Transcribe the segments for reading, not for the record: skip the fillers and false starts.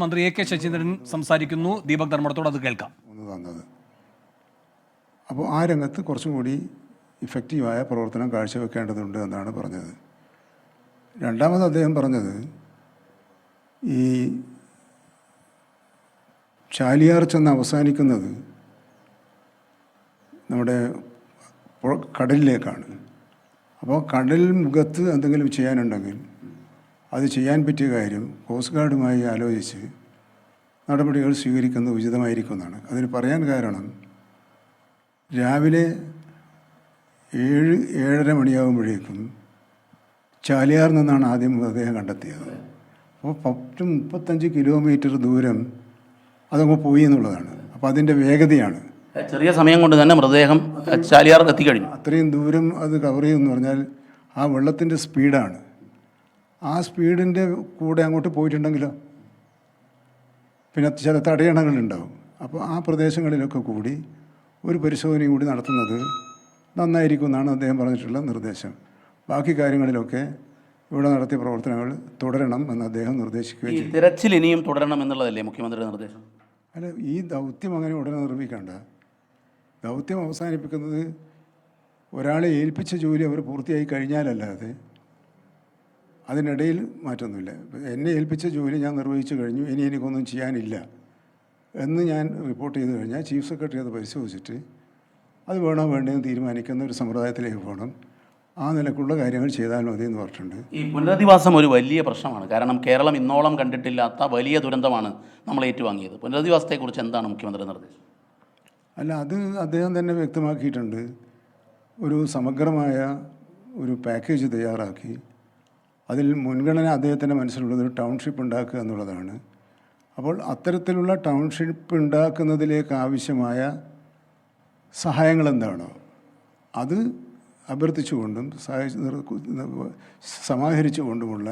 മന്ത്രി A K Saseendran സംസാരിക്കുന്നു. ദീപക് ധർമ്മടത്തോട് അത് കേൾക്കാം. അപ്പോൾ ആ രംഗത്ത് കുറച്ചും കൂടി ഇഫക്റ്റീവായ പ്രവർത്തനം കാഴ്ചവെക്കേണ്ടതുണ്ട് എന്നാണ് പറഞ്ഞത്. രണ്ടാമത് അദ്ദേഹം പറഞ്ഞത് ഈ ചാലിയാർ ചെന്ന് അവസാനിക്കുന്നത് നമ്മുടെ കടലിലേക്കാണ്. അപ്പോൾ കടൽ മുഖത്ത് എന്തെങ്കിലും ചെയ്യാനുണ്ടെങ്കിൽ അത് ചെയ്യാൻ പറ്റിയ കാര്യം കോസ്റ്റ് ഗാർഡുമായി ആലോചിച്ച് നടപടികൾ സ്വീകരിക്കുന്നത് ഉചിതമായിരിക്കുമെന്നാണ്. അതിന് പറയാൻ കാരണം രാവിലെ 7-7:30 മണിയാകുമ്പോഴേക്കും ചാലിയാറിൽ നിന്നാണ് ആദ്യം മൃതദേഹം കണ്ടെത്തിയത്. അപ്പോൾ 35 കിലോമീറ്റർ ദൂരം അതങ്ങ് പോയി എന്നുള്ളതാണ്. അപ്പോൾ അതിൻ്റെ വേഗതയാണ്. ചെറിയ സമയം കൊണ്ട് തന്നെ മൃതദേഹം ചാലിയാർ എത്തിക്കഴിഞ്ഞു. അത്രയും ദൂരം അത് കവർ ചെയ്യുമെന്ന് പറഞ്ഞാൽ ആ വെള്ളത്തിൻ്റെ സ്പീഡാണ്. ആ സ്പീഡിൻ്റെ കൂടെ അങ്ങോട്ട് പോയിട്ടുണ്ടെങ്കിലോ പിന്നെ ചില തടയണകളുണ്ടാവും. അപ്പോൾ ആ പ്രദേശങ്ങളിലൊക്കെ കൂടി ഒരു പരിശോധനയും കൂടി നടത്തുന്നത് നന്നായിരിക്കും എന്നാണ് അദ്ദേഹം പറഞ്ഞിട്ടുള്ള നിർദ്ദേശം. ബാക്കി കാര്യങ്ങളിലൊക്കെ ഇവിടെ നടത്തിയ പ്രവർത്തനങ്ങൾ തുടരണം എന്ന് അദ്ദേഹം നിർദ്ദേശിക്കുകയും ചെയ്തു. തിരച്ചിൽ ഇനിയും തുടരണം എന്നുള്ളതല്ലേ മുഖ്യമന്ത്രിയുടെ നിർദ്ദേശം? അല്ല, ഈ ദൗത്യം അങ്ങനെ ഉടനെ നിർമ്മിക്കേണ്ട. ദൗത്യം അവസാനിപ്പിക്കുന്നത് ഒരാളെ ഏൽപ്പിച്ച ജോലി അവർ പൂർത്തിയായി കഴിഞ്ഞാലല്ലാതെ അതിനിടയിൽ മാറ്റമൊന്നുമില്ല. എന്നെ ഏൽപ്പിച്ച ജോലി ഞാൻ നിർവഹിച്ചു കഴിഞ്ഞു, ഇനി എനിക്കൊന്നും ചെയ്യാനില്ല എന്ന് ഞാൻ റിപ്പോർട്ട് ചെയ്ത് കഴിഞ്ഞാൽ ചീഫ് സെക്രട്ടറി അത് പരിശോധിച്ചിട്ട് അത് വേണോ വേണ്ടതെന്ന് തീരുമാനിക്കുന്ന ഒരു സമ്പ്രദായത്തിലേക്ക് പോകണം. ആ നിലക്കുള്ള കാര്യങ്ങൾ ചെയ്താൽ മതി എന്ന് പറഞ്ഞിട്ടുണ്ട്. ഈ പുനരധിവാസം ഒരു വലിയ പ്രശ്നമാണ്. കാരണം കേരളം ഇന്നോളം കണ്ടിട്ടില്ലാത്ത വലിയ ദുരന്തമാണ് നമ്മൾ ഏറ്റുവാങ്ങിയത്. പുനരധിവാസത്തെക്കുറിച്ച് എന്താണ് മുഖ്യമന്ത്രി നിർദ്ദേശം? അല്ല, അത് അദ്ദേഹം തന്നെ വ്യക്തമാക്കിയിട്ടുണ്ട്. ഒരു സമഗ്രമായ ഒരു പാക്കേജ് തയ്യാറാക്കി അതിൽ മുൻഗണന അദ്ദേഹത്തിൻ്റെ മനസ്സിലുള്ളത് ഒരു ടൗൺഷിപ്പ് ഉണ്ടാക്കുക എന്നുള്ളതാണ്. അപ്പോൾ അത്തരത്തിലുള്ള ടൗൺഷിപ്പ് ഉണ്ടാക്കുന്നതിലേക്ക് ആവശ്യമായ സഹായങ്ങൾ എന്താണോ അത് അഭ്യർത്ഥിച്ചുകൊണ്ടും സമാഹരിച്ചുകൊണ്ടുമുള്ള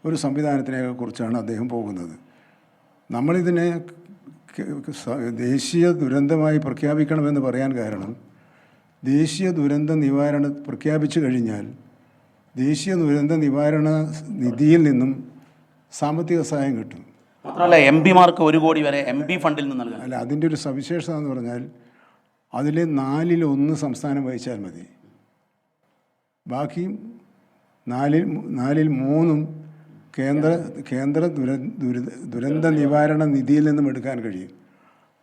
ഒരു സംവിധാനത്തിനെക്കുറിച്ചാണ് അദ്ദേഹം പോകുന്നത്. നമ്മളിതിനെ ദേശീയ ദുരന്തമായി പ്രഖ്യാപിക്കണമെന്ന് പറയാൻ കാരണം ദേശീയ ദുരന്ത നിവാരണ പ്രഖ്യാപിച്ചു കഴിഞ്ഞാൽ ദേശീയ ദുരന്ത നിവാരണ നിധിയിൽ നിന്നും സാമ്പത്തിക സഹായം കിട്ടും. മാത്രമല്ല MP മാർക്ക് 1 കോടി വരെ MP ഫണ്ടിൽ നിന്ന് നൽകാം. അല്ല, അതിൻ്റെ ഒരു സവിശേഷത എന്ന് പറഞ്ഞാൽ അതിൽ 4-1 സംസ്ഥാനം വഹിച്ചാൽ മതി. ബാക്കി 4-3 കേന്ദ്ര ദുരന്ത നിവാരണ നിധിയിൽ നിന്നും എടുക്കാൻ കഴിയും.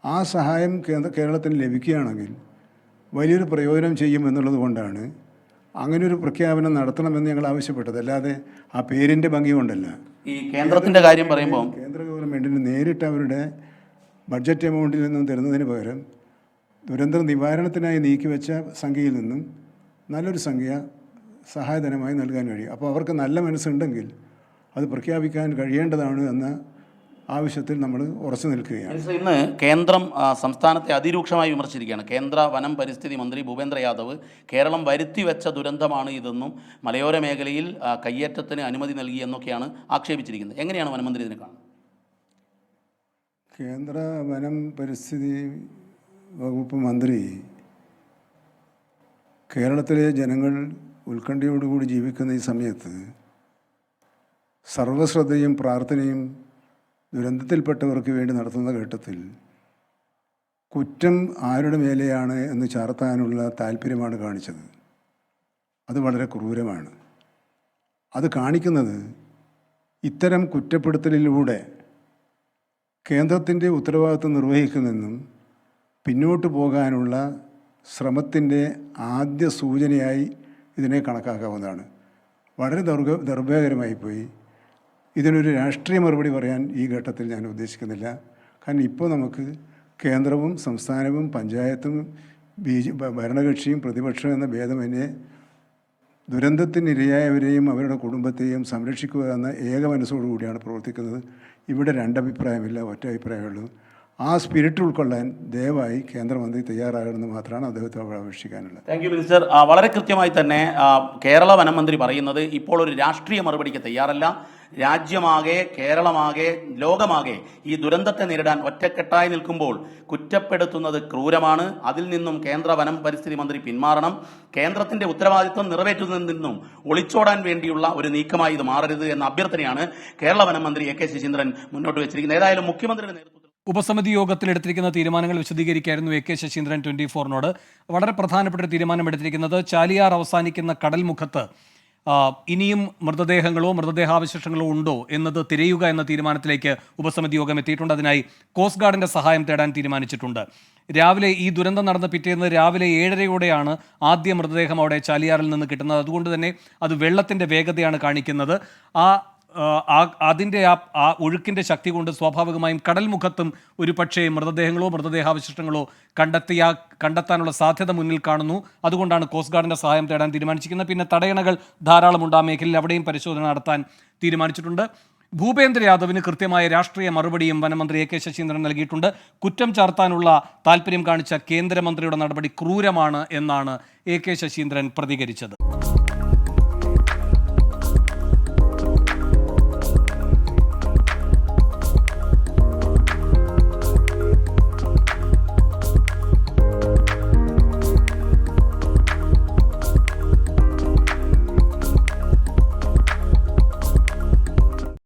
ആ സഹായം കേരളത്തിന് ലഭിക്കുകയാണെങ്കിൽ വലിയൊരു പ്രയോജനം ചെയ്യുമെന്നുള്ളത് കൊണ്ടാണ് അങ്ങനൊരു പ്രഖ്യാപനം നടത്തണമെന്ന് ഞങ്ങൾ ആവശ്യപ്പെട്ടത്. അല്ലാതെ ആ പേരിൻ്റെ ഭംഗി കൊണ്ടല്ല. ഈ കേന്ദ്രത്തിൻ്റെ കാര്യം പറയുമ്പോൾ കേന്ദ്ര ഗവൺമെൻറ്റിന് നേരിട്ട് അവരുടെ ബഡ്ജറ്റ് എമൗണ്ടിൽ നിന്നും തരുന്നതിന് പകരം ദുരന്ത നിവാരണത്തിനായി നീക്കിവെച്ച സംഖ്യയിൽ നിന്നും നല്ലൊരു സംഖ്യ സഹായധനമായി നൽകാൻ കഴിയും. അപ്പോൾ അവർക്ക് നല്ല മനസ്സുണ്ടെങ്കിൽ അത് പ്രഖ്യാപിക്കാൻ കഴിയേണ്ടതാണ് എന്ന ആവശ്യത്തിൽ നമ്മൾ ഉറച്ചു നിൽക്കുകയാണ്. ഇന്ന് കേന്ദ്രം സംസ്ഥാനത്തെ അതിരൂക്ഷമായി വിമർശിച്ചിരിക്കുകയാണ്. കേന്ദ്ര വനം പരിസ്ഥിതി മന്ത്രി ഭൂപേന്ദ്ര യാദവ് കേരളം വരുത്തിവെച്ച ദുരന്തമാണ് ഇതെന്നും മലയോര മേഖലയിൽ കയ്യേറ്റത്തിന് അനുമതി നൽകിയെന്നൊക്കെയാണ് ആക്ഷേപിച്ചിരിക്കുന്നത്. എങ്ങനെയാണ് വനമന്ത്രി ഇതിനെ കാണുന്നത്? കേന്ദ്ര വനം പരിസ്ഥിതി വകുപ്പ് മന്ത്രി കേരളത്തിലെ ജനങ്ങൾ ഉത്കണ്ഠയോടുകൂടി ജീവിക്കുന്ന ഈ സമയത്ത് സർവ്വശ്രദ്ധയും പ്രാർത്ഥനയും ദുരന്തത്തിൽപ്പെട്ടവർക്ക് വേണ്ടി നടത്തുന്ന ഘട്ടത്തിൽ കുറ്റം ആരുടെ മേലെയാണ് എന്ന് ചാർത്താനുള്ള താല്പര്യമാണ് കാണിച്ചത്. അത് വളരെ ക്രൂരമാണ്. അത് കാണിക്കുന്നത് ഇത്തരം കുറ്റപ്പെടുത്തലിലൂടെ കേന്ദ്രത്തിൻ്റെ ഉത്തരവാദിത്വം നിർവഹിക്കുന്നെന്നും പിന്നോട്ട് പോകാനുള്ള ശ്രമത്തിൻ്റെ ആദ്യ സൂചനയായി ഇതിനെ കണക്കാക്കാവുന്നതാണ്. വളരെ ദൗർഭാഗ്യകരമായിപ്പോയി. ഇതിനൊരു രാഷ്ട്രീയ മറുപടി പറയാൻ ഈ ഘട്ടത്തിൽ ഞാൻ ഉദ്ദേശിക്കുന്നില്ല. കാരണം ഇപ്പോൾ നമുക്ക് കേന്ദ്രവും സംസ്ഥാനവും പഞ്ചായത്തും ഭരണകക്ഷിയും പ്രതിപക്ഷവും എന്ന ഭേദമന്യേ ദുരന്തത്തിനിരയായവരെയും അവരുടെ കുടുംബത്തെയും സംരക്ഷിക്കുക എന്ന ഏക മനസ്സോടുകൂടിയാണ് പ്രവർത്തിക്കുന്നത്. ഇവിടെ 2 അഭിപ്രായമില്ല, ഒറ്റ അഭിപ്രായമുള്ളൂ. ആ സ്പിരിറ്റ് ഉൾക്കൊള്ളാൻ ദയവായി കേന്ദ്രമന്ത്രി തയ്യാറാകണമെന്ന് മാത്രമാണ് അദ്ദേഹത്തെ അപേക്ഷിക്കാനുള്ളത്. Thank you minister. വളരെ കൃത്യമായി തന്നെ കേരള വനം മന്ത്രി പറയുന്നത് ഇപ്പോൾ ഒരു രാഷ്ട്രീയ മറുപടിക്ക് തയ്യാറല്ല. രാജ്യമാകെ, കേരളമാകെ, ലോകമാകെ ഈ ദുരന്തത്തെ നേരിടാൻ ഒറ്റക്കെട്ടായി നിൽക്കുമ്പോൾ കുറ്റപ്പെടുത്തുന്നത് ക്രൂരമാണ്. അതിൽ നിന്നും കേന്ദ്ര വനം പരിസ്ഥിതി മന്ത്രി പിന്മാറണം. കേന്ദ്രത്തിന്റെ ഉത്തരവാദിത്വം നിറവേറ്റുന്നതിൽ നിന്നും ഒളിച്ചോടാൻ വേണ്ടിയുള്ള ഒരു നീക്കമായി ഇത് മാറരുത് എന്ന അഭ്യർത്ഥനയാണ് കേരള വനം മന്ത്രി എ കെ ശശീന്ദ്രൻ മുന്നോട്ട് വെച്ചിരിക്കുന്നത്. ഏതായാലും മുഖ്യമന്ത്രിയുടെ നേതൃത്വത്തിൽ ഉപസമിതി യോഗത്തിൽ എടുത്തിരിക്കുന്ന തീരുമാനങ്ങൾ വിശദീകരിക്കായിരുന്നു എ കെ ശശീന്ദ്രൻ 24-നോട്. വളരെ പ്രധാനപ്പെട്ട ഒരു തീരുമാനമെടുത്തിരിക്കുന്നത് ചാലിയാർ അവസാനിക്കുന്ന കടൽമുഖത്ത് ഇനിയും മൃതദേഹങ്ങളോ മൃതദേഹാവശിഷ്ടങ്ങളോ ഉണ്ടോ എന്നത് തിരയുക എന്ന തീരുമാനത്തിലേക്ക് ഉപസമിതി യോഗം എത്തിയിട്ടുണ്ട്. അതിനായി കോസ്റ്റ് ഗാർഡിന്റെ സഹായം തേടാൻ തീരുമാനിച്ചിട്ടുണ്ട്. രാവിലെ ഈ ദുരന്തം നടന്ന പിറ്റേന്ന് രാവിലെ 7:30-യോടെയാണ് ആദ്യ മൃതദേഹം അവിടെ ചാലിയാറിൽ നിന്ന് കിട്ടുന്നത്. അതുകൊണ്ട് തന്നെ അത് വെള്ളത്തിന്റെ വേഗതയാണ് കാണിക്കുന്നത്. അതിൻ്റെ ആ ഒഴുക്കിൻ്റെ ശക്തി കൊണ്ട് സ്വാഭാവികമായും കടൽമുഖത്തും ഒരു പക്ഷേ മൃതദേഹങ്ങളോ മൃതദേഹാവശിഷ്ടങ്ങളോ കണ്ടെത്താനുള്ള സാധ്യത മുന്നിൽ കാണുന്നു. അതുകൊണ്ടാണ് കോസ്റ്റ് ഗാർഡിൻ്റെ സഹായം തേടാൻ തീരുമാനിച്ചിരിക്കുന്നത്. പിന്നെ തടയണകൾ ധാരാളമുണ്ട് ആ മേഖലയിൽ, അവിടെയും പരിശോധന നടത്താൻ തീരുമാനിച്ചിട്ടുണ്ട്. ഭൂപേന്ദ്ര യാദവിന് കൃത്യമായ രാഷ്ട്രീയ മറുപടിയും വനമന്ത്രി എ കെ ശശീന്ദ്രൻ നൽകിയിട്ടുണ്ട്. കുറ്റം ചാർത്താനുള്ള താല്പര്യം കാണിച്ച കേന്ദ്രമന്ത്രിയുടെ നടപടി ക്രൂരമാണ് എന്നാണ് എ കെ ശശീന്ദ്രൻ പ്രതികരിച്ചത്.